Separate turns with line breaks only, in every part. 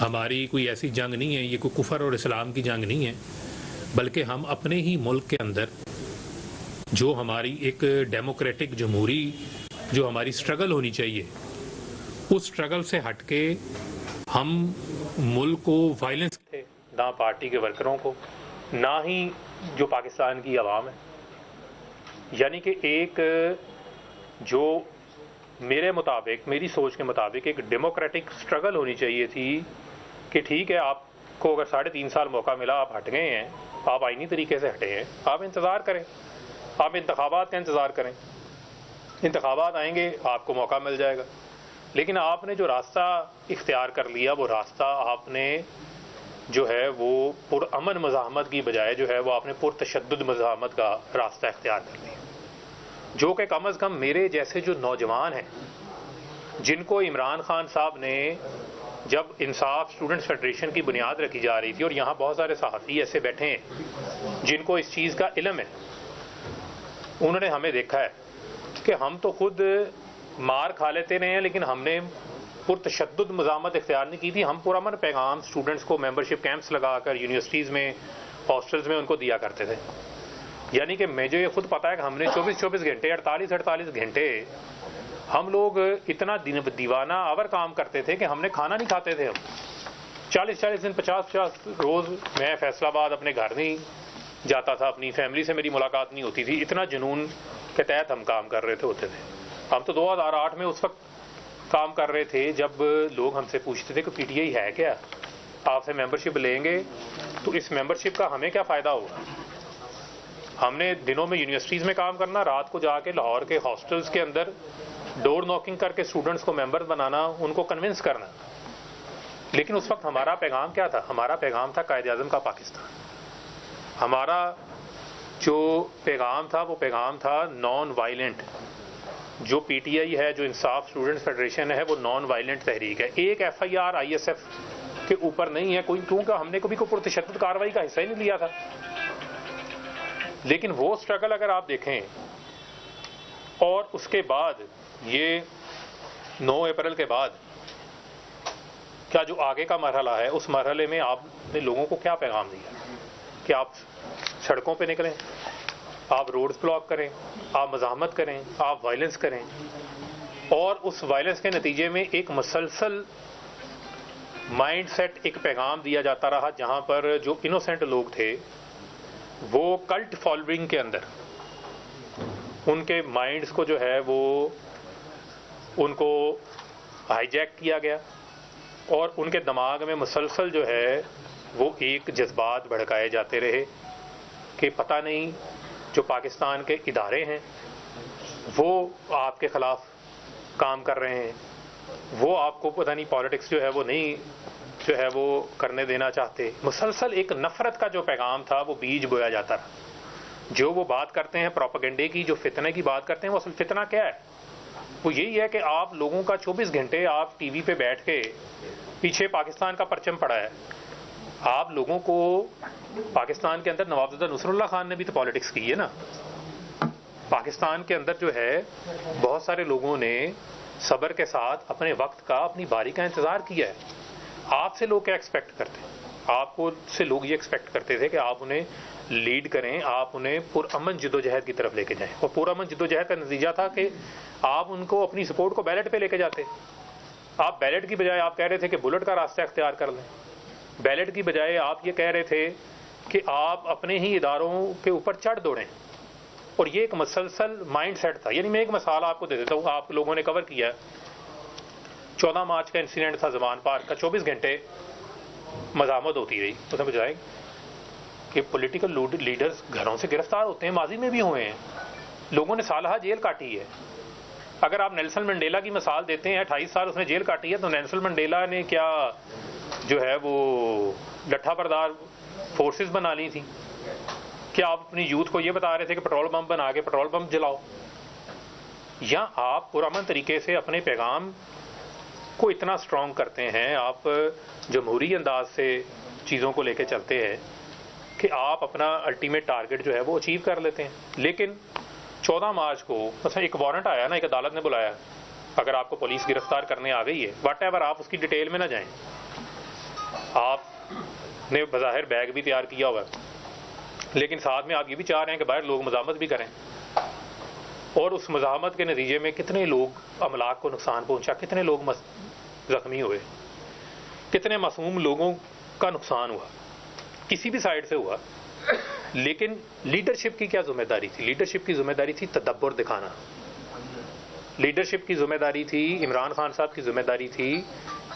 ہماری کوئی ایسی جنگ نہیں ہے، یہ کوئی کفر اور اسلام کی جنگ نہیں ہے، بلکہ ہم اپنے ہی ملک کے اندر جو ہماری ایک ڈیموکریٹک جمہوری جو ہماری سٹرگل ہونی چاہیے، اس سٹرگل سے ہٹ کے ہم ملک کو وائلنس نہ پارٹی کے ورکروں کو، نہ ہی جو پاکستان کی عوام ہے، یعنی کہ ایک جو میرے مطابق، میری سوچ کے مطابق ایک ڈیموکریٹک سٹرگل ہونی چاہیے تھی کہ ٹھیک ہے، آپ کو اگر 3.5 سال موقع ملا، آپ ہٹ گئے ہیں، آپ آئینی طریقے سے ہٹے ہیں، آپ انتظار کریں، آپ انتخابات کا انتظار کریں، انتخابات آئیں گے، آپ کو موقع مل جائے گا۔ لیکن آپ نے جو راستہ اختیار کر لیا، وہ راستہ آپ نے جو ہے وہ پرامن مزاحمت کی بجائے جو ہے وہ آپ نے پرتشدد مزاحمت کا راستہ اختیار کر لیا، جو کہ کم از کم میرے جیسے جو نوجوان ہیں، جن کو عمران خان صاحب نے جب انصاف اسٹوڈنٹس فیڈریشن کی بنیاد رکھی جا رہی تھی، اور یہاں بہت سارے صحافی ایسے بیٹھے ہیں جن کو اس چیز کا علم ہے، انہوں نے ہمیں دیکھا ہے کہ ہم تو خود مار کھا لیتے رہے ہیں، لیکن ہم نے پرتشدد مزاحمت اختیار نہیں کی تھی، ہم پرامن پیغام اسٹوڈنٹس کو ممبرشپ کیمپس لگا کر یونیورسٹیز میں، ہاسٹلز میں ان کو دیا کرتے تھے۔ یعنی کہ مجھے یہ خود پتا ہے کہ ہم نے 24 گھنٹے، 48 گھنٹے ہم لوگ اتنا دیوانہ آور کام کرتے تھے کہ ہم نے کھانا نہیں کھاتے تھے، ہم 40 دن، 50 روز میں فیصل آباد اپنے گھر نہیں جاتا تھا، اپنی فیملی سے میری ملاقات نہیں ہوتی تھی، اتنا جنون کے تحت ہم کام کر رہے ہوتے تھے۔ ہم تو 2008 میں اس وقت کام کر رہے تھے جب لوگ ہم سے پوچھتے تھے کہ پی ٹی آئی ہے کیا، آپ سے ممبرشپ لیں گے تو اس ممبرشپ کا ہمیں کیا فائدہ ہوگا۔ ہم نے دنوں میں یونیورسٹیز میں کام کرنا، رات کو جا کے لاہور کے ہاسٹلز کے اندر ڈور ناکنگ کر کے اسٹوڈنٹس کو ممبر بنانا، ان کو کنونس کرنا۔ لیکن اس وقت ہمارا پیغام کیا تھا؟ ہمارا پیغام تھا قائد اعظم کا پاکستان۔ ہمارا جو پیغام تھا وہ پیغام تھا نان وائلنٹ۔ جو پی ٹی آئی ہے، جو انصاف اسٹوڈنٹس فیڈریشن ہے، وہ نان وائلنٹ تحریک ہے، ایک F I R I S F کے اوپر نہیں ہے کوئی، کیونکہ ہم نے کبھی کوئی پرتشدد کارروائی کا حصہ ہی نہیں لیا تھا۔ لیکن وہ سٹرگل اگر آپ دیکھیں، اور اس کے بعد یہ 9 اپریل کے بعد کیا جو آگے کا مرحلہ ہے، اس مرحلے میں آپ نے لوگوں کو کیا پیغام دیا کہ آپ سڑکوں پہ نکلیں، آپ روڈز بلاک کریں، آپ مزاحمت کریں، آپ وائلنس کریں، اور اس وائلنس کے نتیجے میں ایک مسلسل مائنڈ سیٹ، ایک پیغام دیا جاتا رہا، جہاں پر جو انوسینٹ لوگ تھے وہ کلٹ فالوئنگ کے اندر ان کے مائنڈز کو جو ہے وہ ان کو ہائی جیک کیا گیا، اور ان کے دماغ میں مسلسل جو ہے وہ ایک جذبات بھڑکائے جاتے رہے کہ پتہ نہیں جو پاکستان کے ادارے ہیں وہ آپ کے خلاف کام کر رہے ہیں، وہ آپ کو پتہ نہیں پالیٹکس جو ہے وہ نہیں جو ہے وہ کرنے دینا چاہتے۔ مسلسل ایک نفرت کا جو پیغام تھا وہ بیج بویا جاتا رہا۔ جو وہ بات کرتے ہیں پروپیگنڈے کی، جو فتنے کی بات کرتے ہیں، وہ اصل فتنہ کیا ہے؟ وہ یہی ہے کہ آپ لوگوں کا 24 گھنٹے آپ ٹی وی پہ بیٹھ کے پیچھے پاکستان کا پرچم پڑا ہے۔ آپ لوگوں کو پاکستان کے اندر نواب زادہ نصر اللہ خان نے بھی تو پالیٹکس کی ہے نا۔ پاکستان کے اندر جو ہے بہت سارے لوگوں نے صبر کے ساتھ اپنے وقت کا، اپنی باری کا انتظار کیا ہے۔ آپ سے لوگ کیا ایکسپیکٹ کرتے ہیں؟ آپ کو سے لوگ یہ ایکسپیکٹ کرتے تھے کہ آپ انہیں لیڈ کریں، آپ انہیں پرامن جدوجہد کی طرف لے کے جائیں، اور پرامن جدوجہد کا نتیجہ تھا کہ آپ ان کو اپنی سپورٹ کو بیلٹ پہ لے کے جاتے۔ آپ بیلٹ کی بجائے آپ کہہ رہے تھے کہ بلٹ کا راستہ اختیار کر لیں، بیلٹ کی بجائے آپ یہ کہہ رہے تھے کہ آپ اپنے ہی اداروں کے اوپر چڑھ دوڑیں، اور یہ ایک مسلسل مائنڈ سیٹ تھا۔ یعنی میں ایک مثال آپ کو دے دیتا ہوں، آپ لوگوں نے کور کیا ہے 14 مارچ کا انسیڈنٹ تھا زمان پارک کا، 24 گھنٹے مزاحمت ہوتی رہی، اس میں بجائے کہ پولیٹیکل لیڈرز گھروں سے گرفتار ہوتے ہیں، ماضی میں بھی ہوئے ہیں، لوگوں نے سالہ جیل کاٹی ہے۔ اگر آپ نیلسن منڈیلا کی مثال دیتے ہیں، 28 سال اس نے جیل کاٹی ہے، تو نیلسن منڈیلا نے کیا جو ہے وہ لٹھا بردار فورسز بنا لی تھی؟ کیا آپ اپنی یوتھ کو یہ بتا رہے تھے کہ پٹرول پمپ بنا کے پٹرول پمپ جلاؤ؟ یا آپ پرامن طریقے سے اپنے پیغام کو اتنا سٹرونگ کرتے ہیں، آپ جمہوری انداز سے چیزوں کو لے کے چلتے ہیں کہ آپ اپنا الٹیمیٹ ٹارگٹ جو ہے وہ اچیو کر لیتے ہیں۔ لیکن 14 مارچ کو مثلا ایک وارنٹ آیا نا، ایک عدالت نے بلایا، اگر آپ کو پولیس گرفتار کرنے آ گئی ہے، واٹ ایور، آپ اس کی ڈیٹیل میں نہ جائیں، آپ نے بظاہر بیگ بھی تیار کیا ہوا ہے، لیکن ساتھ میں آپ یہ بھی چاہ رہے ہیں کہ باہر لوگ مزاحمت بھی کریں، اور اس مزاحمت کے نتیجے میں کتنے لوگ املاک کو نقصان پہنچا، کتنے لوگ زخمی ہوئے، کتنے معصوم لوگوں کا نقصان ہوا، کسی بھی سائڈ سے ہوا. لیکن لیڈرشپ کی کیا ذمہ داری تھی؟ لیڈرشپ کی ذمہ داری تھی تدبر دکھانا. لیڈرشپ کی ذمہ داری تھی، عمران خان صاحب کی ذمہ داری تھی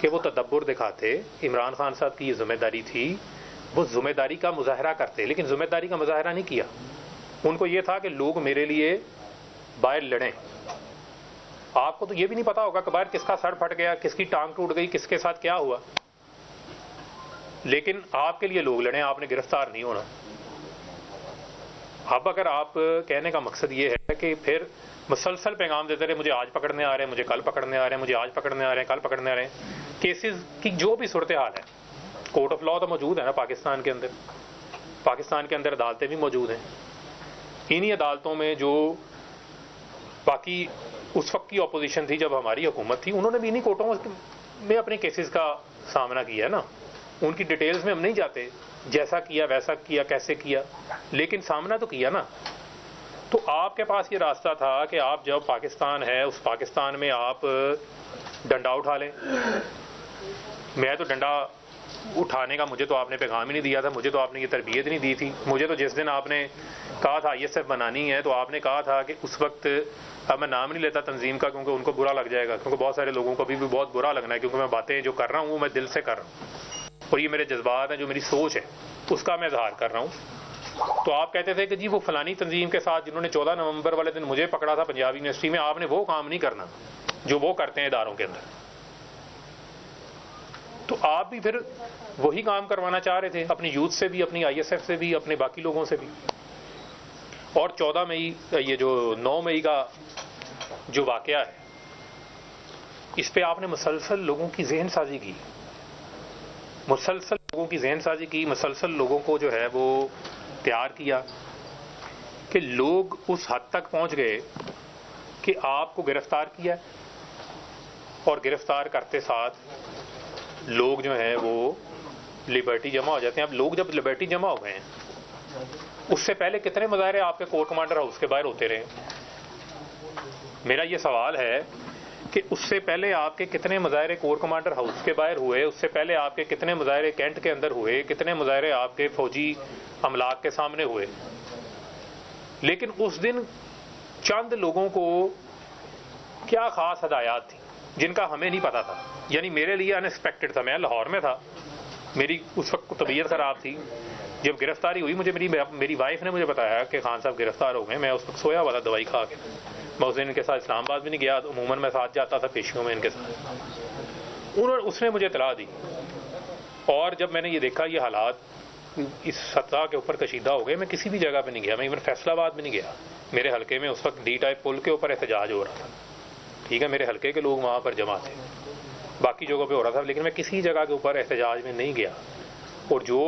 کہ وہ تدبر دکھاتے. عمران خان صاحب کی یہ ذمہ داری تھی، وہ ذمہ داری کا مظاہرہ کرتے، لیکن ذمہ داری کا مظاہرہ نہیں کیا. ان کو یہ تھا کہ لوگ میرے لیے باہر لڑیں. آپ کو تو یہ بھی نہیں پتا ہوگا کہ باہر کس کا سر پھٹ گیا، کس کی ٹانگ ٹوٹ گئی، کس کے ساتھ کیا ہوا، لیکن آپ کے لیے لوگ لڑیں، آپ نے گرفتار نہیں ہونا. اب اگر آپ کہنے کا مقصد یہ ہے کہ پھر مسلسل پیغام دیتے رہے مجھے آج پکڑنے آ رہے ہیں، مجھے کل پکڑنے آ رہے ہیں، مجھے آج پکڑنے آ رہے ہیں، کل پکڑنے آ رہے ہیں، کیسز کی جو بھی صورتحال ہے، کورٹ آف لا تو موجود ہے نا پاکستان کے اندر. پاکستان کے اندر عدالتیں بھی موجود ہیں. انہی عدالتوں میں جو باقی اس وقت کی اپوزیشن تھی جب ہماری حکومت تھی، انہوں نے بھی انہی کورٹوں میں اپنے کیسز کا سامنا کیا ہے نا. ان کی ڈیٹیلز میں ہم نہیں جاتے، جیسا کیا ویسا کیا کیسے کیا، لیکن سامنا تو کیا نا. تو آپ کے پاس یہ راستہ تھا کہ آپ جب پاکستان ہے اس پاکستان میں آپ ڈنڈا اٹھا لیں. میں تو ڈنڈا اٹھانے کا مجھے تو آپ نے پیغام ہی نہیں دیا تھا، مجھے تو آپ نے یہ تربیت نہیں دی تھی. مجھے تو جس دن آپ نے کہا تھا ISF بنانی ہے تو آپ نے کہا تھا کہ اس وقت، اب میں نام نہیں لیتا تنظیم کا کیونکہ ان کو برا لگ جائے گا، کیونکہ بہت سارے لوگوں کو بھی بہت برا لگنا ہے، کیونکہ میں باتیں جو کر رہا ہوں وہ میں دل سے کر رہا ہوں اور یہ میرے جذبات ہیں، جو میری سوچ ہے اس کا میں اظہار کر رہا ہوں. تو آپ کہتے تھے کہ جی وہ فلانی تنظیم کے ساتھ جنہوں نے 14 نومبر والے دن مجھے پکڑا تھا پنجاب یونیورسٹی میں، آپ نے وہ کام نہیں کرنا جو وہ کرتے ہیں اداروں کے اندر. تو آپ بھی پھر وہی کام کروانا چاہ رہے تھے اپنی یوتھ سے بھی، اپنی ISF سے بھی، اپنے باقی لوگوں سے بھی. اور 14 مئی یہ جو 9 مئی کا جو واقعہ ہے، اس پہ آپ نے مسلسل لوگوں کی ذہن سازی کی، مسلسل لوگوں کی ذہن سازی کی، مسلسل لوگوں کو جو ہے وہ تیار کیا کہ لوگ اس حد تک پہنچ گئے کہ آپ کو گرفتار کیا، اور گرفتار کرتے ساتھ لوگ جو ہیں وہ لبرٹی جمع ہو جاتے ہیں. اب لوگ جب لبرٹی جمع ہو گئے ہیں، اس سے پہلے کتنے مظاہرے آپ کے کور کمانڈر ہاؤس کے باہر ہوتے رہے؟ میرا یہ سوال ہے کہ اس سے پہلے آپ کے کتنے مظاہرے کور کمانڈر ہاؤس کے باہر ہوئے، اس سے پہلے آپ کے کتنے مظاہرے کینٹ کے اندر ہوئے، کتنے مظاہرے آپ کے فوجی املاک کے سامنے ہوئے. لیکن اس دن چند لوگوں کو کیا خاص ہدایات تھیں جن کا ہمیں نہیں پتا تھا. یعنی میرے لیے ان ایکسپیکٹڈ تھا. میں لاہور میں تھا، میری اس وقت طبیعت خراب تھی. جب گرفتاری ہوئی مجھے میری وائف نے مجھے بتایا کہ خان صاحب گرفتار ہو گئے. میں اس وقت سویا ہوا تھا دوائی کھا کے. میں اس دن ان کے ساتھ اسلام آباد بھی نہیں گیا، عموماً میں ساتھ جاتا تھا پیشیوں میں ان کے ساتھ. اس نے مجھے اطلاع دی، اور جب میں نے یہ دیکھا یہ حالات اس سطح کے اوپر کشیدہ ہو گئے، میں کسی بھی جگہ پہ نہیں گیا. میں ایون فیصل آباد بھی نہیں گیا. میرے حلقے میں اس وقت D ٹائپ پل کے اوپر احتجاج ہو رہا تھا، ٹھیک ہے، میرے حلقے کے لوگ وہاں پر جمع تھے، باقی جگہوں پہ ہو رہا تھا، لیکن میں کسی جگہ کے اوپر احتجاج میں نہیں گیا. اور جو